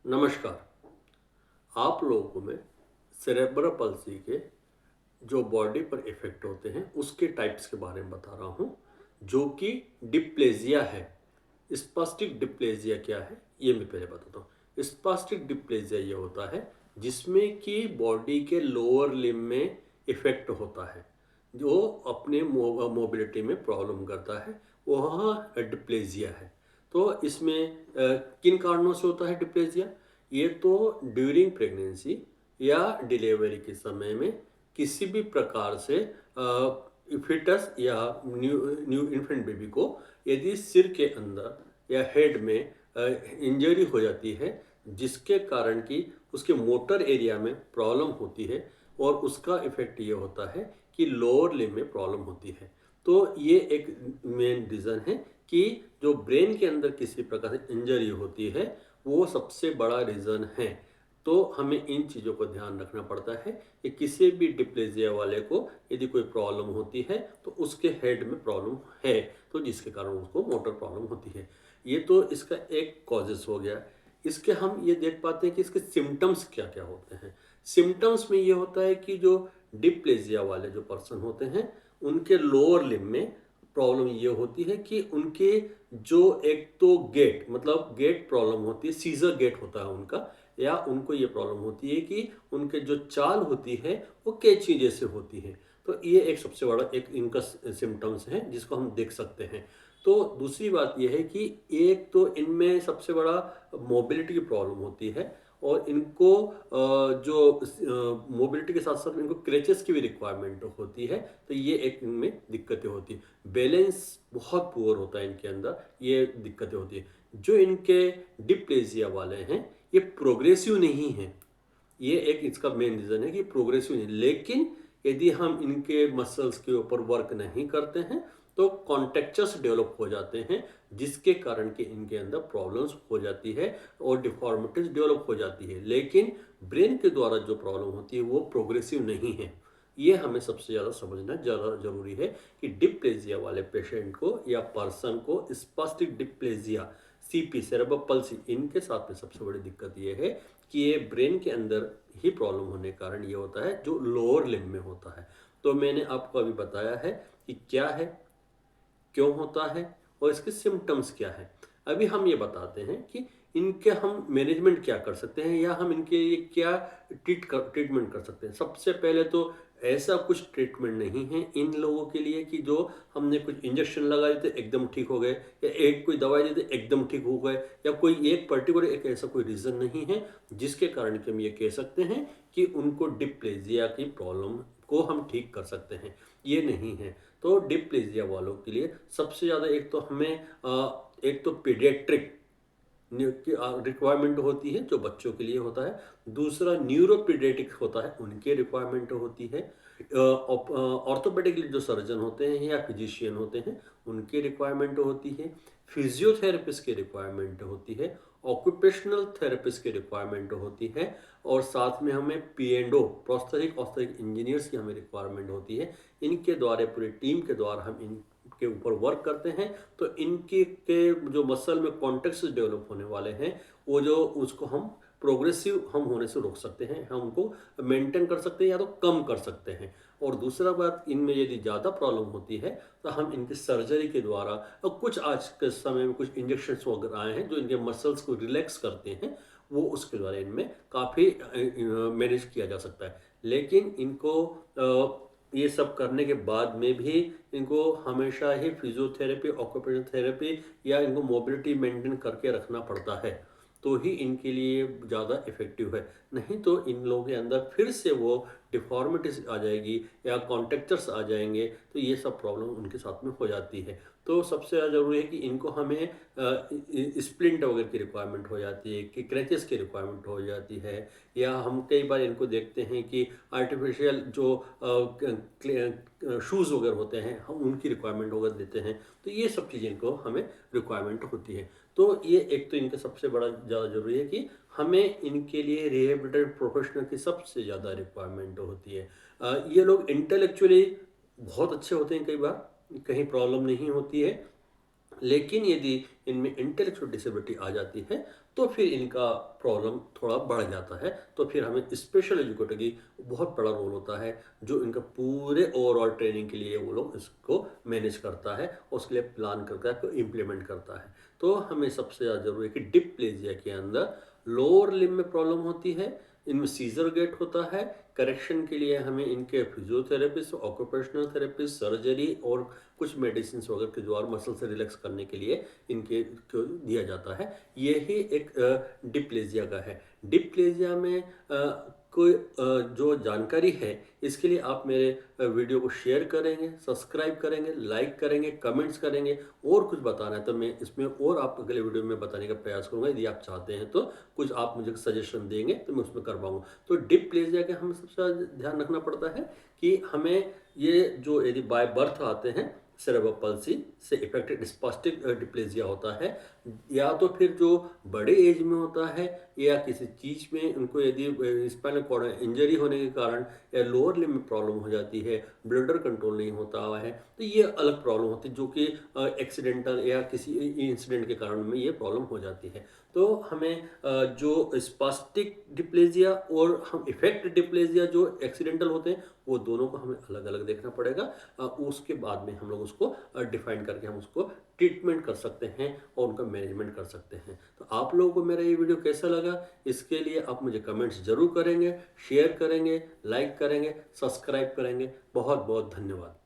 नमस्कार। आप लोगों में सेरेब्रल पल्सी के जो बॉडी पर इफेक्ट होते हैं उसके टाइप्स के बारे में बता रहा हूँ, जो कि डिप्लेजिया है। स्पास्टिक डिप्लेजिया क्या है ये मैं पहले बताता हूँ। स्पास्टिक डिप्लेजिया ये होता है जिसमें कि बॉडी के लोअर लिम्ब में इफेक्ट होता है, जो अपने मोबिलिटी में प्रॉब्लम करता है, वह डिप्लेजिया है। तो इसमें किन कारणों से होता है डिप्लेजिया? ये तो ड्यूरिंग प्रेगनेंसी या डिलीवरी के समय में किसी भी प्रकार से फिटस या न्यू न्यू इन्फेंट बेबी को यदि सिर के अंदर या हेड में इंजरी हो जाती है, जिसके कारण कि उसके मोटर एरिया में प्रॉब्लम होती है और उसका इफेक्ट ये होता है कि लोअर लिम्ब में प्रॉब्लम होती है। तो ये एक मेन रीज़न है कि जो ब्रेन के अंदर किसी प्रकार से इंजरी होती है, वो सबसे बड़ा रीज़न है। तो हमें इन चीज़ों को ध्यान रखना पड़ता है कि किसी भी डिप्लेजिया वाले को यदि कोई प्रॉब्लम होती है तो उसके हेड में प्रॉब्लम है, तो जिसके कारण उसको मोटर प्रॉब्लम होती है। ये तो इसका एक कॉजेस हो गया। इसके हम ये देख पाते हैं कि इसके सिम्टम्स क्या क्या होते हैं। सिम्टम्स में ये होता है कि जो डिप्लेजिया वाले जो पर्सन होते हैं, उनके लोअर लिम्ब में प्रॉब्लम ये होती है कि उनके जो एक तो गेट मतलब गेट प्रॉब्लम होती है, सीजर गेट होता है उनका, या उनको ये प्रॉब्लम होती है कि उनके जो चाल होती है वो कैंची जैसे होती है। तो ये एक सबसे बड़ा एक इनका सिम्टम्स है जिसको हम देख सकते हैं। तो दूसरी बात ये है कि एक तो इनमें सबसे बड़ा मोबिलिटी की प्रॉब्लम होती है, और इनको जो मोबिलिटी के साथ साथ इनको क्रेचेस की भी रिक्वायरमेंट होती है। तो ये एक इनमें दिक्कतें होती है। बैलेंस बहुत पुअर होता है इनके अंदर, ये दिक्कतें होती है। जो इनके डिप्लेजिया वाले हैं ये प्रोग्रेसिव नहीं है। ये एक इसका मेन रीज़न है कि प्रोग्रेसिव नहीं, लेकिन यदि हम इनके मसल्स के ऊपर वर्क नहीं करते हैं तो कॉन्ट्रैक्चर्स डेवलप हो जाते हैं, जिसके कारण कि इनके अंदर प्रॉब्लम्स हो जाती है और डिफॉर्मिटीज डेवलप हो जाती है। लेकिन ब्रेन के द्वारा जो प्रॉब्लम होती है वो प्रोग्रेसिव नहीं है। ये हमें सबसे ज़्यादा समझना ज़्यादा जरूरी है कि डिप्लेजिया वाले पेशेंट को या पर्सन को स्पास्टिक डिप्लेजिया, सीपी सेरेब्रल पल्सी, इनके साथ में सबसे बड़ी दिक्कत ये है कि ये ब्रेन के अंदर ही प्रॉब्लम होने के कारण ये होता है जो लोअर लिम्ब में होता है। तो मैंने आपको अभी बताया है कि क्या है, क्यों होता है और इसके सिम्टम्स क्या है। अभी हम ये बताते हैं कि इनके हम मैनेजमेंट क्या कर सकते हैं या हम इनके लिए क्या ट्रीटमेंट कर सकते हैं। सबसे पहले तो ऐसा कुछ ट्रीटमेंट नहीं है इन लोगों के लिए कि जो हमने कुछ इंजेक्शन लगा देते एकदम ठीक हो गए, या एक कोई दवाई देते एकदम ठीक हो गए, या कोई एक पर्टिकुलर एक ऐसा कोई रीज़न नहीं है जिसके कारण कि हम ये कह सकते हैं कि उनको डिप्लेजिया की प्रॉब्लम को हम ठीक कर सकते हैं। ये नहीं है। तो डिप्लेजिया वालों के लिए सबसे ज़्यादा एक तो हमें एक तो पीडियाट्रिक रिक्वायरमेंट होती है जो बच्चों के लिए होता है। दूसरा न्यूरोपीडियाट्रिक होता है, उनकी रिक्वायरमेंट होती है। ऑर्थोपेडिक जो सर्जन होते हैं या फिजिशियन होते हैं उनकी रिक्वायरमेंट होती है। फिजियोथेरेपिस्ट की रिक्वायरमेंट होती है। ऑक्यूपेशनल थेरेपिस्ट की रिक्वायरमेंट होती है। और साथ में हमें पीएनडो प्रोस्थेटिक ऑस्थेटिक इंजीनियर्स की हमें रिक्वायरमेंट होती है। इनके द्वारा पूरी टीम के द्वारा हम इनके ऊपर वर्क करते हैं। तो इनके के जो मसल में कॉन्टेक्ट्स डेवलप होने वाले हैं, वो जो उसको हम प्रोग्रेसिव हम होने से रोक सकते हैं, हम उनको मेंटेन कर सकते हैं या तो कम कर सकते हैं। और दूसरा बात, इनमें यदि ज़्यादा प्रॉब्लम होती है तो हम इनकी सर्जरी के द्वारा, और कुछ आज के समय में कुछ इंजेक्शन्स वगैरह आए हैं जो इनके मसल्स को रिलैक्स करते हैं, वो उसके द्वारा इनमें काफ़ी मैनेज किया जा सकता है। लेकिन इनको ये सब करने के बाद में भी इनको हमेशा ही फिजियोथेरेपी, ऑक्यूपेशनल थेरेपी या इनको मोबिलिटी मेंटेन करके रखना पड़ता है, तो ही इनके लिए ज़्यादा इफ़ेक्टिव है। नहीं तो इन लोगों के अंदर फिर से वो डिफ़ॉर्मिटीज़ आ जाएगी या कॉन्ट्रैक्चर्स आ जाएंगे, तो ये सब प्रॉब्लम उनके साथ में हो जाती है। तो सबसे ज़्यादा ज़रूरी है कि इनको हमें स्प्लिंट वगैरह की रिक्वायरमेंट हो जाती है, कि क्रैचेस की रिक्वायरमेंट हो जाती है, या हम कई बार इनको देखते हैं कि आर्टिफिशियल जो शूज़ वगैरह होते हैं हम उनकी रिक्वायरमेंट वगैरह देते हैं। तो ये सब चीज़ें इनको हमें रिक्वायरमेंट होती है। तो ये एक तो इनका सबसे बड़ा ज़्यादा ज़रूरी है कि हमें इनके लिए रिहेबिलिटेड प्रोफेशनल की सबसे ज़्यादा रिक्वायरमेंट होती है। ये लोग इंटेलेक्चुअली बहुत अच्छे होते हैं, कई बार कहीं प्रॉब्लम नहीं होती है, लेकिन यदि इनमें इंटेलेक्चुअल डिसेबिलिटी आ जाती है तो फिर इनका प्रॉब्लम थोड़ा बढ़ जाता है। तो फिर हमें स्पेशल एजुकेटर की बहुत बड़ा रोल होता है, जो इनका पूरे ओवरऑल ट्रेनिंग के लिए वो लोग इसको मैनेज करता है, उसके लिए प्लान करता है, तो इम्प्लीमेंट करता है। तो हमें सबसे ज़्यादा जरूरी है कि डिप्लेजिया के अंदर लोअर लिम्ब में प्रॉब्लम होती है, इनमें सीजर गेट होता है। करेक्शन के लिए हमें इनके फिजियोथेरेपिस्ट, ऑक्यूपेशनल थेरेपिस्ट, सर्जरी और कुछ मेडिसिन वगैरह के द्वारा मसल से रिलैक्स करने के लिए इनके को दिया जाता है। यही एक डिप्लेजिया का है। डिप्लेजिया में कोई जो जानकारी है, इसके लिए आप मेरे वीडियो को शेयर करेंगे, सब्सक्राइब करेंगे, लाइक करेंगे, कमेंट्स करेंगे। और कुछ बताना है तो मैं इसमें और आप अगले वीडियो में बताने का प्रयास करूंगा। यदि आप चाहते हैं तो कुछ आप मुझे सजेशन देंगे तो मैं उसमें कर पाऊंगा। तो डिप्लेजिया का हमें सबसे ज़्यादा ध्यान रखना पड़ता है कि हमें ये जो यदि बाय बर्थ आते हैं सेरेब्रल पल्सी से इफेक्टेड स्पास्टिक डिप्लेजिया होता है, या तो फिर जो बड़े एज में होता है, या किसी चीज़ में उनको यदि स्पाइनल कॉर्ड इंजरी होने के कारण या लोअर लिम्ब में प्रॉब्लम हो जाती है, ब्लडर कंट्रोल नहीं होता हुआ है, तो ये अलग प्रॉब्लम होती है जो कि एक्सीडेंटल या किसी इंसिडेंट के कारण में ये प्रॉब्लम हो जाती है। तो हमें जो स्पास्टिक डिप्लेजिया और हम इफेक्ट डिप्लेजिया जो एक्सीडेंटल होते हैं, वो दोनों को हमें अलग अलग देखना पड़ेगा। उसके बाद में हम लोग उसको डिफाइन करके हम उसको ट्रीटमेंट कर सकते हैं और उनका मैनेजमेंट कर सकते हैं। तो आप लोगों को मेरा ये वीडियो कैसा लगा, इसके लिए आप मुझे कमेंट्स जरूर करेंगे, शेयर करेंगे, लाइक करेंगे, सब्सक्राइब करेंगे। बहुत बहुत धन्यवाद।